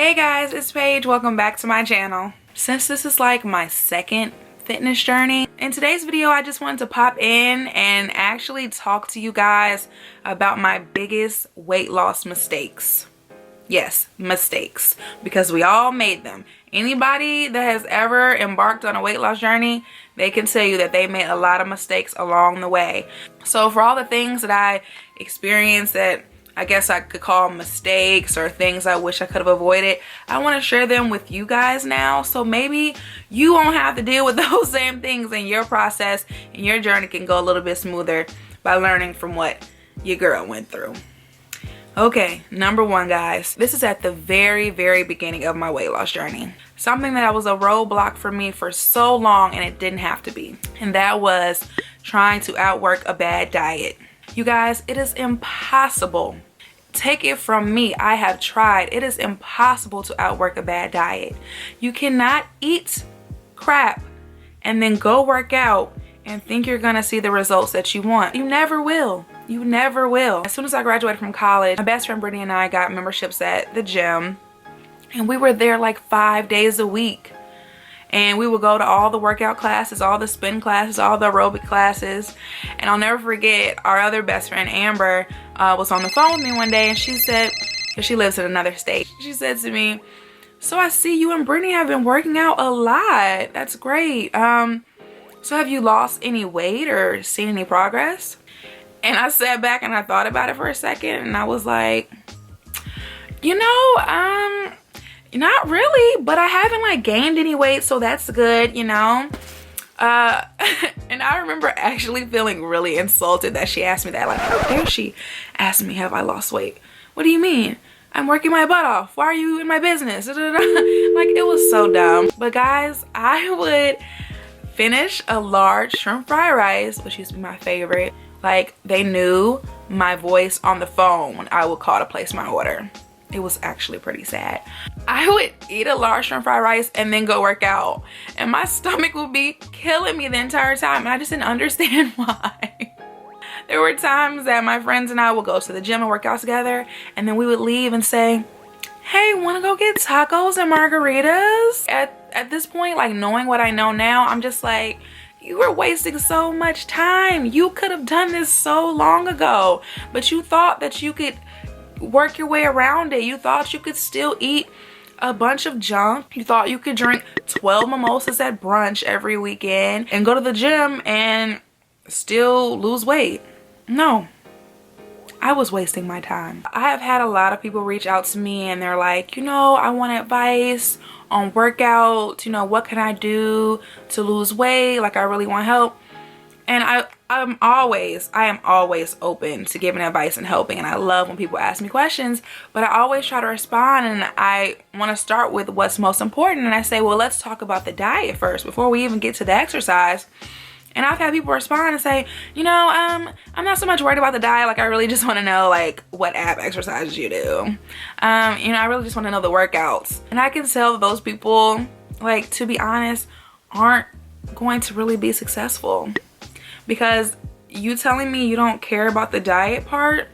Hey guys, it's Paige. Welcome back to my channel. Since this is like my second fitness journey, in today's video I just wanted to pop in and actually talk to you guys about my biggest weight loss mistakes. Yes, mistakes, because we all made them. Anybody that has ever embarked on a weight loss journey, they can tell you that they made a lot of mistakes along the way. So for all the things that I experienced that I guess I could call mistakes or things I wish I could have avoided, I want to share them with you guys now, so maybe you won't have to deal with those same things in your process, and your journey can go a little bit smoother by learning from what your girl went through. Okay, number one, guys, this is at the very beginning of my weight loss journey. Something that was a roadblock for me for so long, and it didn't have to be, and that was trying to outwork a bad diet. You guys, it is impossible. Take it from me, I have tried. It is impossible to outwork a bad diet. You cannot eat crap and then go work out and think you're gonna see the results that you want. You never will. You never will. As soon as I graduated from college, my best friend Brittany and I got memberships at the gym, and we were there like 5 days a week. And we would go to all the workout classes, all the spin classes, all the aerobic classes. And I'll never forget, our other best friend, Amber, was on the phone with me one day, and she said, because she lives in another state, she said to me, "So I see you and Brittany have been working out a lot. That's great. So have you lost any weight or seen any progress?" And I sat back and I thought about it for a second, and I was like, not really, but I haven't like gained any weight, so that's good, and I remember actually feeling really insulted that she asked me that. Like, how dare she ask me have I lost weight? What do you mean? I'm working my butt off. Why are you in my business? Like, it was so dumb. But guys, I would finish a large shrimp fried rice, which used to be my favorite. Like, they knew my voice on the phone when I would call to place my order. It was actually pretty sad. I would eat a large shrimp fried rice and then go work out, and my stomach would be killing me the entire time, and I just didn't understand why. There were times that my friends and I would go to the gym and work out together, and then we would leave and say, "Hey, wanna go get tacos and margaritas?" At this point, like, knowing what I know now, I'm just like, you were wasting so much time. You could have done this so long ago, but you thought that you could work your way around it. You thought you could still eat a bunch of junk. You thought you could drink 12 mimosas at brunch every weekend and go to the gym and still lose weight. No, I was wasting my time. I have had a lot of people reach out to me and they're like, I want advice on workout, what can I do to lose weight? Like, I really want help. And I am always open to giving advice and helping, and I love when people ask me questions, but I always try to respond, and I want to start with what's most important, and I say, well, let's talk about the diet first before we even get to the exercise. And I've had people respond and say, I'm not so much worried about the diet, like, I really just want to know, like, what ab exercises you do. I really just want to know the workouts. And I can tell that those people, like, to be honest, aren't going to really be successful. Because you telling me you don't care about the diet part,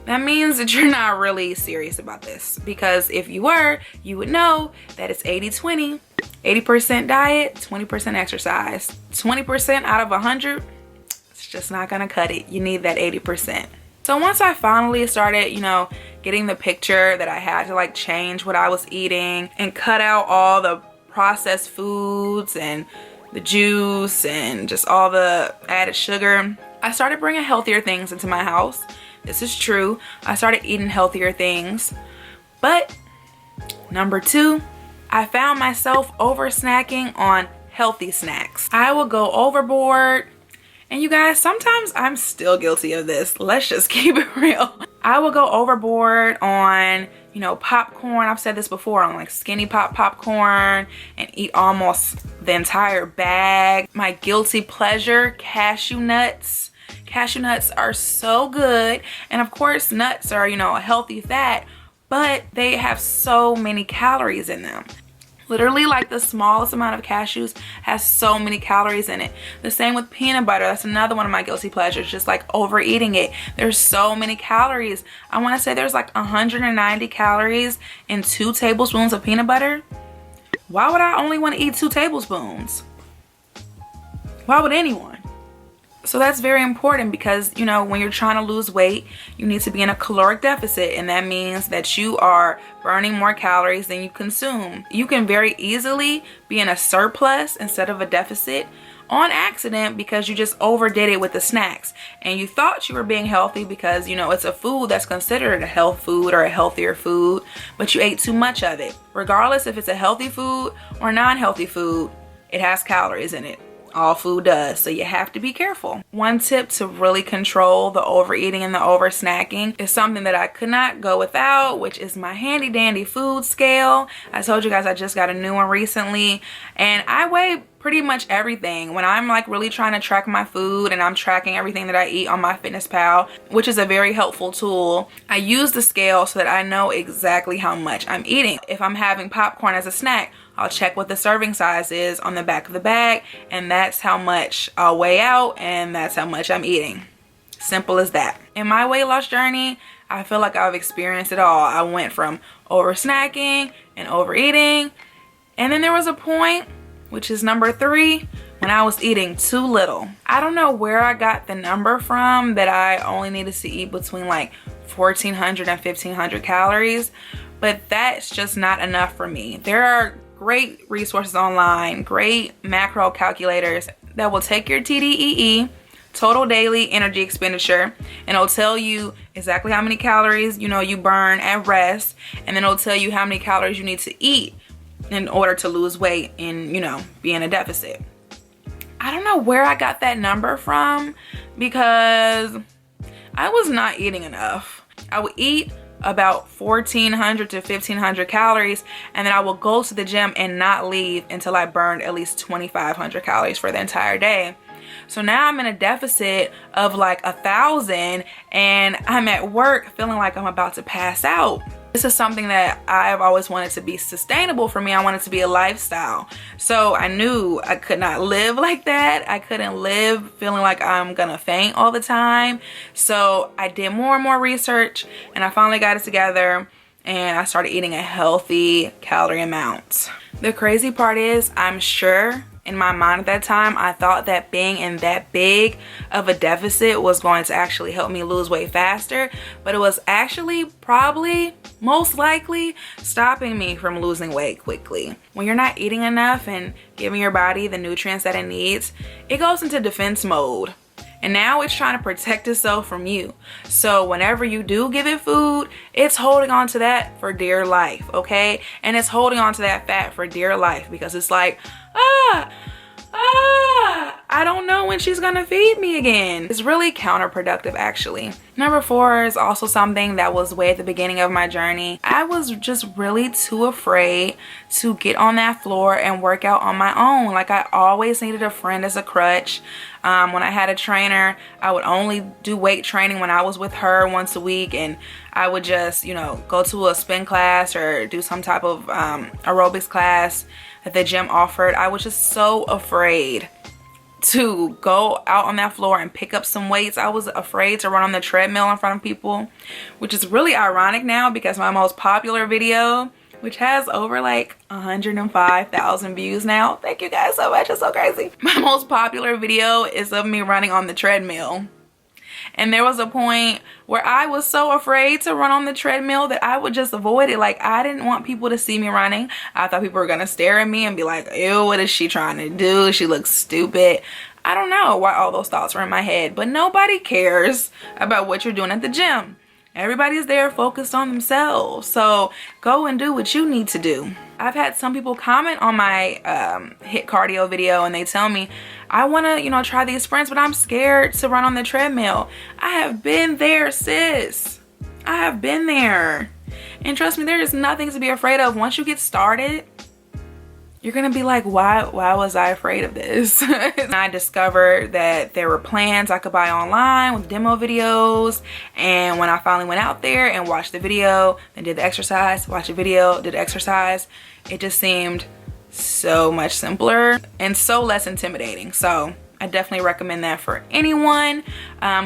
that means that you're not really serious about this. Because if you were, you would know that it's 80-20. 80% diet, 20% exercise. 20% out of 100, it's just not gonna cut it. You need that 80%. So once I finally started, getting the picture that I had to like change what I was eating and cut out all the processed foods and the juice and just all the added sugar, I started bringing healthier things into my house. This is true. I started eating healthier things. But number two, I found myself over snacking on healthy snacks. I would go overboard. And you guys, sometimes I'm still guilty of this. Let's just keep it real. I would go overboard on, popcorn. I've said this before, on like Skinny Pop popcorn, and eat almost the entire bag. My guilty pleasure, cashew nuts. Cashew nuts are so good. And of course, nuts are, a healthy fat, but they have so many calories in them. Literally, like, the smallest amount of cashews has so many calories in it. The same with peanut butter. That's another one of my guilty pleasures, just like overeating it. There's so many calories. I want to say there's like 190 calories in 2 tablespoons of peanut butter. Why would I only want to eat 2 tablespoons? Why would anyone? So that's very important because, you know, when you're trying to lose weight, you need to be in a caloric deficit, and that means that you are burning more calories than you consume. You can very easily be in a surplus instead of a deficit on accident because you just overdid it with the snacks, and you thought you were being healthy because, you know, it's a food that's considered a health food or a healthier food, but you ate too much of it. Regardless if it's a healthy food or non-healthy food, it has calories in it. All food does, so you have to be careful. One tip to really control the overeating and the over snacking is something that I could not go without, which is my handy dandy food scale. I told you guys I just got a new one recently, and I weigh pretty much everything. When I'm like really trying to track my food and I'm tracking everything that I eat on MyFitnessPal, which is a very helpful tool, I use the scale so that I know exactly how much I'm eating. If I'm having popcorn as a snack, I'll check what the serving size is on the back of the bag, and that's how much I'll weigh out, and that's how much I'm eating. Simple as that. In my weight loss journey, I feel like I've experienced it all. I went from over snacking and overeating, and then there was a point, which is number 3, when I was eating too little. I don't know where I got the number from that I only needed to eat between like 1,400 and 1,500 calories, but that's just not enough for me. There are great resources online, great macro calculators that will take your TDEE, total daily energy expenditure, and it'll tell you exactly how many calories, you know, you burn at rest, and then it'll tell you how many calories you need to eat in order to lose weight and, you know, be in a deficit. I don't know where I got that number from because I was not eating enough. I would eat about 1,400 to 1,500 calories, and then I will go to the gym and not leave until I burned at least 2,500 calories for the entire day. So now I'm in a deficit of like 1,000, and I'm at work feeling like I'm about to pass out. This is something that I've always wanted to be sustainable for me. I want it to be a lifestyle. So I knew I could not live like that. I couldn't live feeling like I'm gonna faint all the time. So I did more and more research, and I finally got it together, and I started eating a healthy calorie amount. The crazy part is, I'm sure in my mind at that time, I thought that being in that big of a deficit was going to actually help me lose weight faster, but it was actually probably most likely stopping me from losing weight quickly. When you're not eating enough and giving your body the nutrients that it needs, it goes into defense mode. And now it's trying to protect itself from you. So whenever you do give it food, it's holding on to that for dear life, okay? And it's holding on to that fat for dear life because it's like, I don't know when she's gonna feed me again. It's really counterproductive, actually. Number 4 is also something that was way at the beginning of my journey. I was just really too afraid to get on that floor and work out on my own. Like, I always needed a friend as a crutch. When I had a trainer, I would only do weight training when I was with her once a week, and I would just, you know, go to a spin class or do some type of aerobics class that the gym offered. I was just so afraid to go out on that floor and pick up some weights. I was afraid to run on the treadmill in front of people, which is really ironic now because my most popular video, which has over like 105,000 views now. Thank you guys so much, it's so crazy. My most popular video is of me running on the treadmill. And there was a point where I was so afraid to run on the treadmill that I would just avoid it. Like, I didn't want people to see me running. I thought people were gonna stare at me and be like, ew, what is she trying to do? She looks stupid. I don't know why all those thoughts were in my head, but nobody cares about what you're doing at the gym. Everybody's there focused on themselves. So go and do what you need to do. I've had some people comment on my HIIT cardio video, and they tell me, I want to, you know, try these sprints, but I'm scared to run on the treadmill. I have been there, sis. I have been there. And trust me, there is nothing to be afraid of. Once you get started, you're gonna be like, why was I afraid of this? And I discovered that there were plans I could buy online with demo videos. And when I finally went out there and watched the video and did the exercise, watched the video, did the exercise, it just seemed so much simpler and so less intimidating. So I definitely recommend that for anyone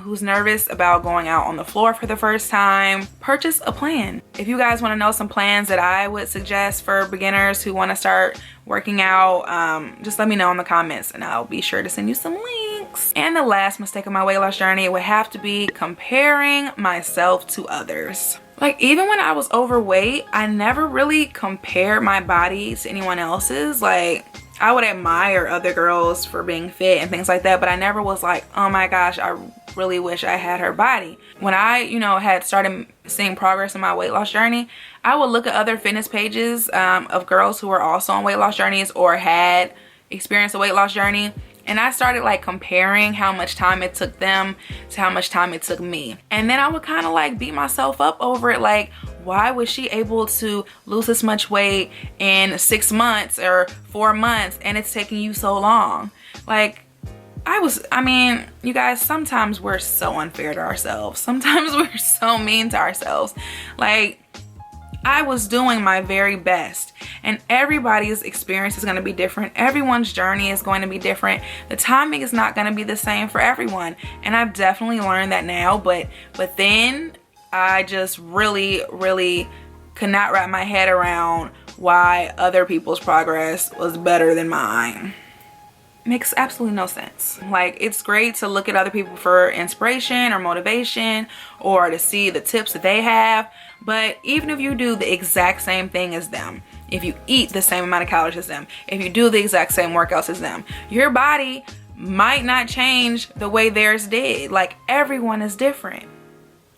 who's nervous about going out on the floor for the first time. Purchase a plan. If you guys want to know some plans that I would suggest for beginners who want to start working out, just let me know in the comments and I'll be sure to send you some links. And the last mistake of my weight loss journey would have to be comparing myself to others. Like, even when I was overweight, I never really compared my body to anyone else's. Like, I would admire other girls for being fit and things like that, but I never was like, oh my gosh, I really wish I had her body. When I, had started seeing progress in my weight loss journey, I would look at other fitness pages of girls who were also on weight loss journeys or had experienced a weight loss journey. And I started like comparing how much time it took them to how much time it took me. And then I would kind of like beat myself up over it. Like, why was she able to lose this much weight in 6 months or 4 months and it's taking you so long? Like, I mean, you guys, sometimes we're so unfair to ourselves. Sometimes we're so mean to ourselves. Like, I was doing my very best, and everybody's experience is going to be different. Everyone's journey is going to be different. The timing is not going to be the same for everyone, and I've definitely learned that now. But then I just really could not wrap my head around why other people's progress was better than mine. Makes absolutely no sense. Like, it's great to look at other people for inspiration or motivation or to see the tips that they have, but even if you do the exact same thing as them, if you eat the same amount of calories as them, if you do the exact same workouts as them, your body might not change the way theirs did. Like, everyone is different.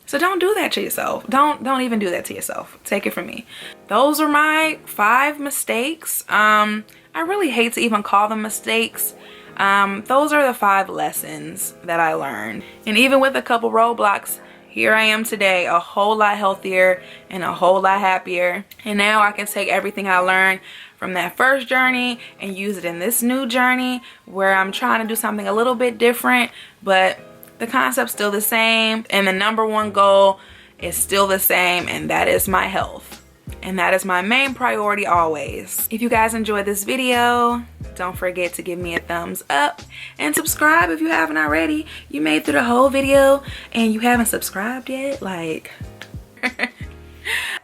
So don't do that to yourself. Don't even do that to yourself. Take it from me. Those are my 5 mistakes. I really hate to even call them mistakes. Those are the 5 lessons that I learned. And even with a couple roadblocks, here I am today, a whole lot healthier and a whole lot happier. And now I can take everything I learned from that first journey and use it in this new journey where I'm trying to do something a little bit different, but the concept's still the same and the number one goal is still the same, and that is my health. And that is my main priority always. If you guys enjoyed this video, don't forget to give me a thumbs up and subscribe if you haven't already. You made through the whole video and you haven't subscribed yet, like.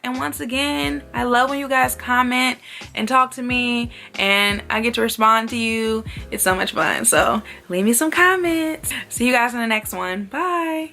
And once again, I love when you guys comment and talk to me and I get to respond to you. It's so much fun. So leave me some comments. See you guys in the next one. Bye.